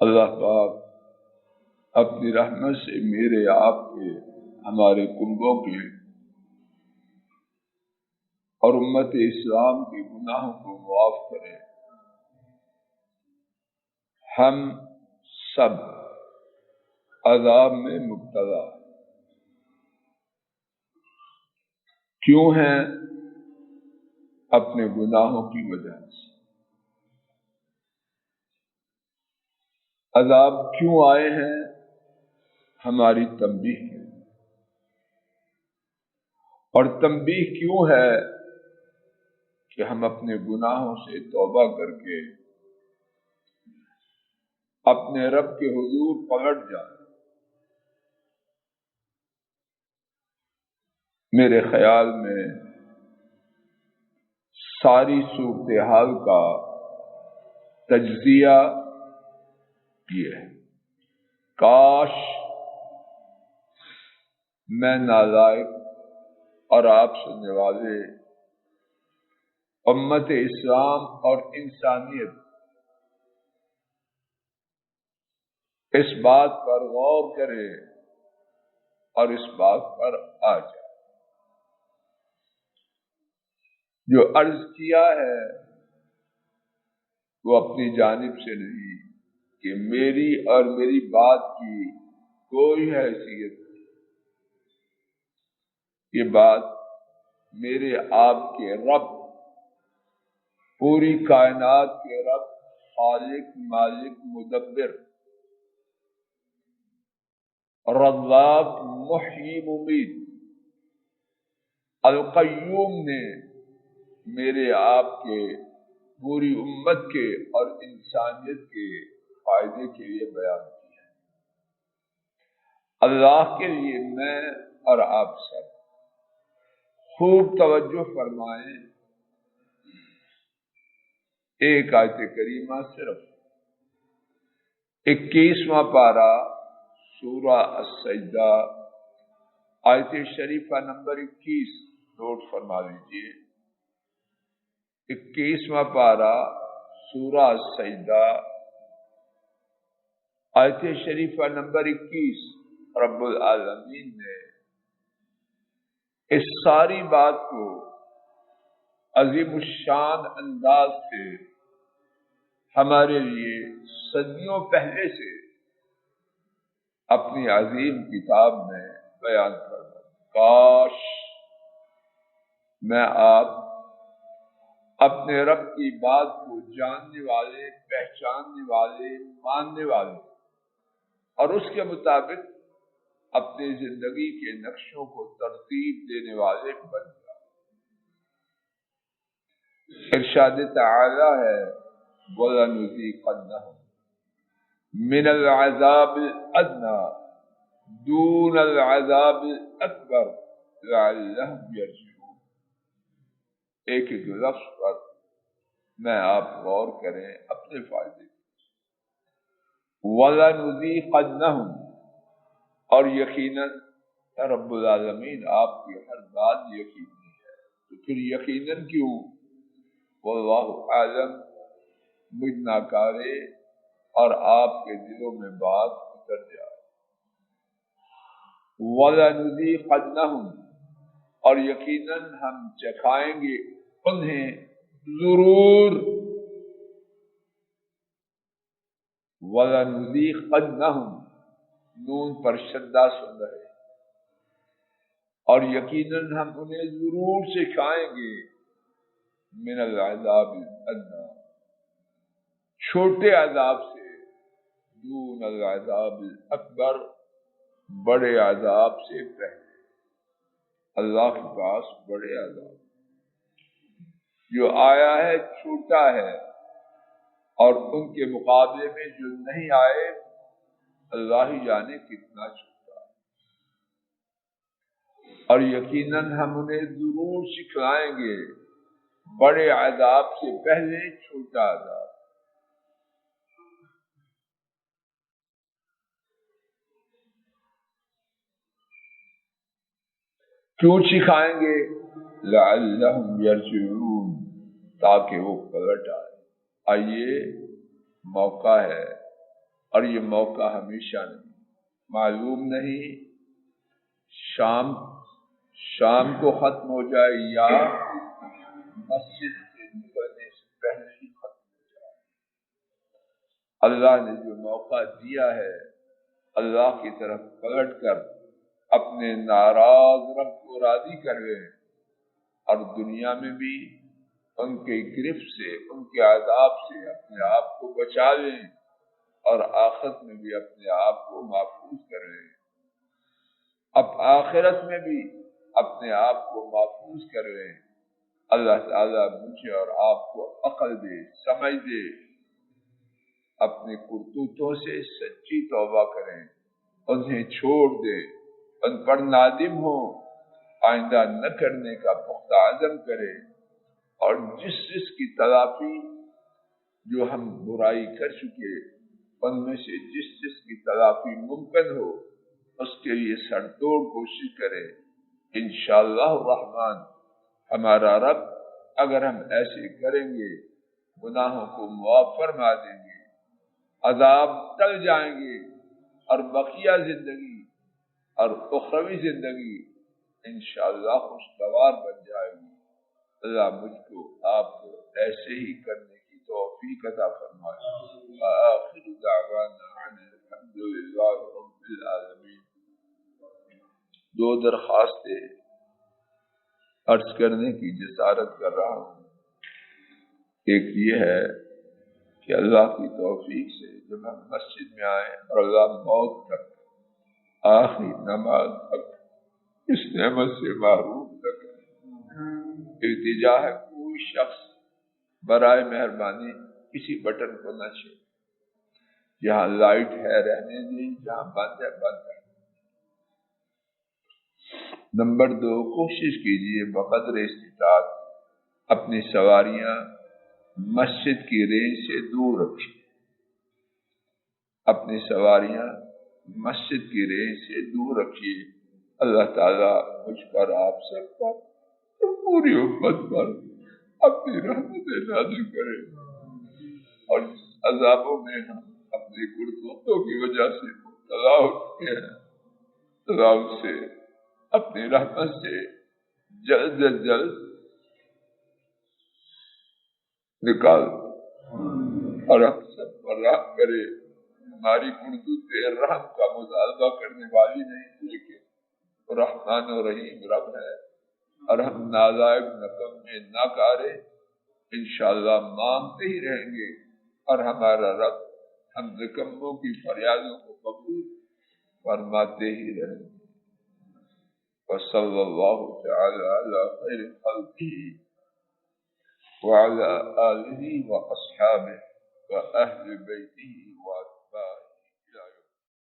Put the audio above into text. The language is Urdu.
اللہ پاک اپنی رحمت سے میرے آپ کے ہمارے کنبوں کے اور امت اسلام کے گناہوں کو معاف کرے. ہم سب عذاب میں مبتلا کیوں ہیں؟ اپنے گناہوں کی وجہ سے. عذاب کیوں آئے ہیں؟ ہماری تنبیہ کے لیے. اور تنبیہ کیوں ہے؟ کہ ہم اپنے گناہوں سے توبہ کر کے اپنے رب کے حضور پلٹ جائیں. میرے خیال میں ساری صورتحال کا تجزیہ یہ ہے. کاش میں نالائق اور آپ سننے والے امت اسلام اور انسانیت اس بات پر غور کرے اور اس بات پر آ جائے. جو عرض کیا ہے وہ اپنی جانب سے نہیں کہ میری اور میری بات کی کوئی حیثیت نہیں. یہ بات میرے آپ کے رب، پوری کائنات کے رب، خالق مالک مدبر رزاق محیی ممیت القیوم نے میرے آپ کے پوری امت کے اور انسانیت کے فائدے کے لیے بیان کیا ہے. اللہ کے لیے میں اور آپ سب خوب توجہ فرمائیں. ایک آیت کریمہ صرف 21واں پارہ سورہ السجدہ آیت شریفہ نمبر 21 نوٹ فرما لیجیے. 21واں پارہ سورہ السجدہ آیت شریفہ نمبر 21. رب العالمین نے اس ساری بات کو عظیم الشان انداز سے ہمارے لیے صدیوں پہلے سے اپنی عظیم کتاب میں بیان کرنا. کاش میں آپ اپنے رب کی بات کو جاننے والے، پہچاننے والے، ماننے والے اور اس کے مطابق اپنی زندگی کے نقشوں کو ترتیب دینے والے بن جائیں. ارشاد تعالی ہے وَلَنُذِيقَنَّهُم مِّنَ الْعَذَابِ الْأَدْنَىٰ دُونَ الْعَذَابِ الْأَكْبَرِ لَعَلَّهُمْ يَرْجِعُونَ. ایک ایک لفظ پر میں آپ غور کریں اپنے فائدے کے. وَلَنُذِيقَنَّهُمْ، اور یقیناً رب العالمین آپ کی ہر بات یقینی ہے. تو پھر یقیناً کیوں؟ واللہ عالم، مجھ ناکارے اور آپ کے دلوں میں بات اتر جائے. وَلَنُذِيقَنَّهُمْ، اور یقیناً ہم چکھائیں گے انہیں ضرور. وَلَنُذِيقَنَّهُمْ نون پر شدہ سن رہے، اور یقیناً ہم انہیں ضرور سکھائیں گے من العذاب الادنیٰ، چھوٹے عذاب سے، دون العذاب الاکبر، بڑے عذاب سے پہلے. اللہ کے پاس بڑے عذاب جو آیا ہے چھوٹا ہے، اور ان کے مقابلے میں جو نہیں آئے اللہ ہی جانے کتنا چھوٹا ہے. اور یقیناً ہم انہیں ضرور سکھلائیں گے بڑے عذاب سے پہلے چھوٹا عذاب. کیوں سکھائیں گے؟ لعلہم یرجعون، تاکہ وہ پلٹ آئے. آئیے موقع ہے اور یہ موقع ہمیشہ نہیں، معلوم نہیں شام کو ختم ہو جائے یا مسجد سے نکلنے سے پہلے ہی ختم ہو جائے۔ اللہ نے جو موقع دیا ہے، اللہ کی طرف پلٹ کر اپنے ناراض رب کو راضی کروے اور دنیا میں بھی ان کے گرفت سے، ان کے عذاب سے اپنے آپ کو بچا لیں اور آخرت میں بھی اپنے آپ کو محفوظ کریں۔ اب آخرت میں بھی اپنے آپ کو محفوظ کریں۔ اللہ تعالیٰ مجھے اور آپ کو عقل دے، سمجھ دے، اپنے کرتوتوں سے سچی توبہ کریں، انہیں چھوڑ دیں، ان پر نادم ہو، آئندہ نہ کرنے کا پختہ عزم کریں، اور جس کی تلافی جو ہم برائی کر چکے ان میں سے جس کی تلافی ممکن ہو اس کے لیے سر توڑ کوشش کریں۔ انشاءاللہ الرحمن ہمارا رب اگر ہم ایسے کریں گے گناہوں کو معاف فرما دیں گے، عذاب ٹل جائیں گے، اور بقیہ زندگی اور اخروی زندگی انشاءاللہ خوشگوار بن جائے گی۔ اللہ مجھ کو آپ کو ایسے ہی کرنے کی توفیق عطا فرمائے۔ آخر دعوانا ان الحمدللہ رب العالمین۔ دو درخواستیں عرض کرنے کی جسارت کر رہا ہوں۔ ایک یہ ہے کہ اللہ کی توفیق سے جب ہم مسجد میں آئیں اور اللہ موت تک، آخری نماز تک اس نعمت سے محروم نہ کریں۔ التجا ہے کوئی شخص برائے مہربانی کسی بٹن کو نہ چھیڑے، جہاں لائٹ ہے رہنے دیں، جہاں بند ہے بند ہے۔ نمبر 2، کوشش کیجیے بقدر استطاعت اپنی سواریاں مسجد کی رینج سے دور رکھیے، اپنی سواریاں مسجد کی رینج سے دور رکھیے۔ اللہ تعالیٰ مجھ پر، آپ سب پر، پوری امت پر اپنی رحمت نازل کرے، اور جس عذابوں میں ہم اپنے کرتوتوں کی وجہ سے مبتلا ہو چکے ہیں، اللہ سے اپنی رحمت سے جلد از جلد نکال اور ہم سب پر رحم کرے۔ ہماری کرتوتیں رحم کا مطالبہ کرنے والی نہیں، لیکن رحمان و رحیم رب ہے، اور ہم نالائق نکمے ناکارے انشاءاللہ مانگتے ہی رہیں گے، اور ہمارا رب ہم نکموں کی فریادوں کو قبول فرماتے ہی رہیں گے۔ وصلی اللہ تعالی علی خیر خلقہ وعلی آلہ واصحابہ واہل بیتہ